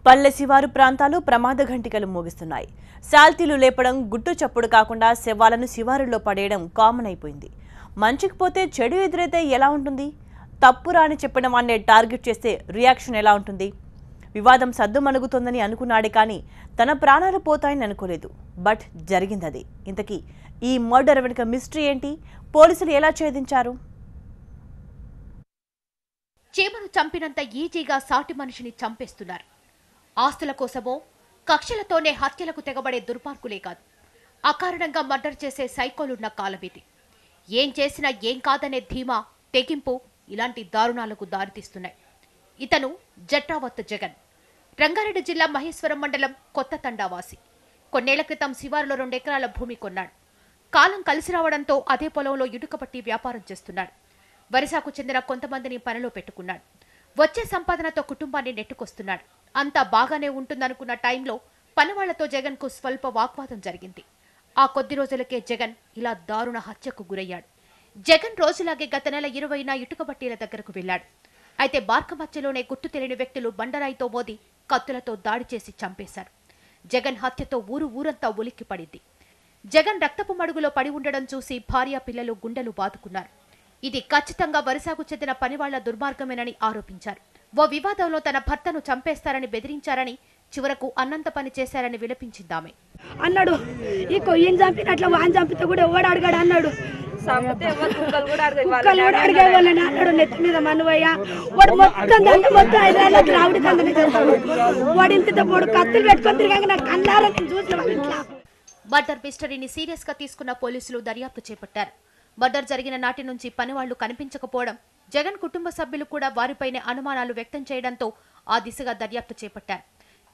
పల్లె శివారు ప్రాంతాలు ప్రమాద ఘంటికలు మోగిస్తున్నాయి. శాల్తీలు లేపడం, గుట్టు చప్పుడు కాకుండా శవాలను శివారులో పడేయడం కామన్ అయిపోయింది. మంచికి పోతే చెడు ఎదురైతే ఎలా ఉంటుంది? తప్పురా అని చెప్పిన వాన్నే టార్గెట్ చేస్తే రియాక్షన్ ఎలా ఉంటుంది? వివాదం సద్దుమణుగుతోందని అనుకున్నాడే కానీ తన ప్రాణాలు పోతాయని అనుకోలేదు. బట్ జరిగిందది. ఇంతకీ ఈ మర్డర్ వెనుక మిస్టరీ ఏంటి? పోలీసులు ఎలా ఛేదించారు? చీమను చంపినంత ఈజీగా సాటి మనిషిని చంపేస్తున్నారు. ఆస్తుల కోసమో కక్షలతోనే హత్యలకు తెగబడే దుర్మార్గులే కాదు, అకారణంగా మర్డర్ చేసే సైకోలున్న కాలమిది. ఏం చేసినా ఏం కాదనే ధీమా, తెగింపు ఇలాంటి దారుణాలకు దారితీస్తున్నాయి. ఇతను జట్రావత్ జగన్. రంగారెడ్డి జిల్లా మహేశ్వరం మండలం కొత్త తండావాసి. కొన్నేళ్ల క్రితం శివారులో 2 ఎకరాల భూమి కొన్నాడు. కాలం కలిసి రావడంతో అదే పొలంలో ఇటుకబట్టి వ్యాపారం చేస్తున్నాడు. వరిసాకు చెందిన కొంతమందిని పనిలో పెట్టుకున్నాడు. వచ్చే సంపాదనతో కుటుంబాన్ని నెట్టుకొస్తున్నాడు. అంతా బాగానే ఉంటుందనుకున్న టైంలో పనివాళ్లతో జగన్ కు స్వల్ప వాగ్వాదం జరిగింది. ఆ కొద్ది రోజులకే జగన్ ఇలా దారుణ హత్యకు గురయ్యాడు. జగన్ రోజులాగే గత నెల 20న ఇటుకబట్టీల దగ్గరకు వెళ్లాడు. అయితే బార్కమధ్యలోనే గుర్తు తెలియని వ్యక్తులు బండరాయితో మోది కత్తులతో దాడి చేసి చంపేశారు. జగన్ హత్యతో ఊరంతా ఉలిక్కిపడింది. జగన్ రక్తపు మడుగులో పడి ఉండడం చూసి భార్య, పిల్లలు గుండెలు బాదుకున్నారు. ఇది ఖచ్చితంగా వరిసాకు చెందిన పనివాళ్ల దుర్మార్గమేనని ఆరోపించారు. ఓ వివాదంలో తన భర్తను చంపేస్తారని బెదిరించారని, చివరకు అన్నంత పని చేశారని విలపించిందామె. అన్నాడు ఈ కొయ్యని చంపినట్లు వాన్ చంపితే కూడా ఎవడు అడగాడు అన్నాడు. అన్నాడు నెత్తి మీద మనువయ్య వాడు మొత్తం దండ మొత్తం 5 ఏళ్ళకి రావుడి దండనే చేస్తాడు. వాడు ఇంత పొడు కత్తులు పెట్టుకొని తిరిగాక నాకు కన్నారా నేను చూసిన వాళ్ళ ఇంట్లో. మర్డర్ మిస్టరీని సీరియస్ గా తీసుకున్న పోలీసులు దర్యాప్తు చేపట్టారు. మర్డర్ జరిగిన నాటి నుంచి పనివాళ్లు కనిపించకపోవడం, జగన్ కుటుంబ సభ్యులు కూడా వారిపైనే అనుమానాలు వ్యక్తం చేయడంతో ఆ దిశగా దర్యాప్తు చేపట్టారు.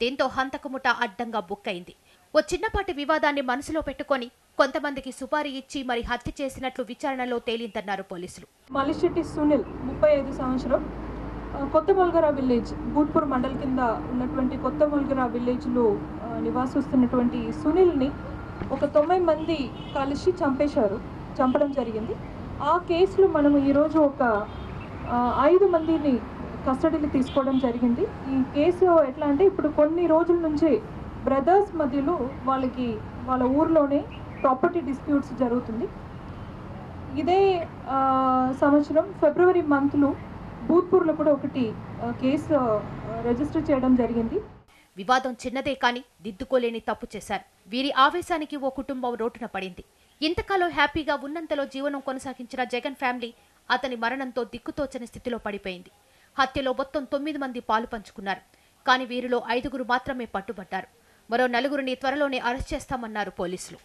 దీంతో హంతకముఠ అడ్డంగా బుక్కైంది. ఓ చిన్నపాటి వివాదాన్ని మనసులో పెట్టుకుని కొంతమందికి సుపారీ ఇచ్చి మరి హత్య చేసినట్లు విచారణలో తేలిందన్నారు పోలీసులు. మలిశెట్టి సునీల్ 35 సంవత్సరం, కొత్త మొల్గరా విలేజ్, బూట్పూర్ మండల్ కింద ఉన్నటువంటి కొత్త మొల్గరా విలేజ్లో నివాసిస్తున్నటువంటి సునీల్ని ఒక 9 మంది కలిసి చంపడం జరిగింది. ఆ కేసులో మనము ఈరోజు ఒక 5 మందిని కస్టడీకి తీసుకోవడం జరిగింది. ఈ కేసు ఎట్లా అంటే ఇప్పుడు కొన్ని రోజుల నుంచి బ్రదర్స్ మధ్యలో వాళ్ళ ఊర్లోనే ప్రాపర్టీ డిస్ప్యూట్స్ జరుగుతుంది. ఇదే సంవత్సరం ఫిబ్రవరి మంత్లో భూత్పూర్లో కూడా ఒకటి కేసు రిజిస్టర్ చేయడం జరిగింది. వివాదం చిన్నదే కానీ దిద్దుకోలేని తప్పు చేశారు. వీరి ఆవేశానికి ఓ కుటుంబం రోడ్డున పడింది. ఇంతకాలం హ్యాపీగా ఉన్నంతలో జీవనం కొనసాగించిన జగన్ ఫ్యామిలీ అతని మరణంతో దిక్కుతోచని స్థితిలో పడిపోయింది. హత్యలో మొత్తం 9 మంది పాలు పంచుకున్నారు. కానీ వీరిలో 5గురు మాత్రమే పట్టుబడ్డారు. మరో 4గురిని త్వరలోనే అరెస్ట్ చేస్తామన్నారు పోలీసులు.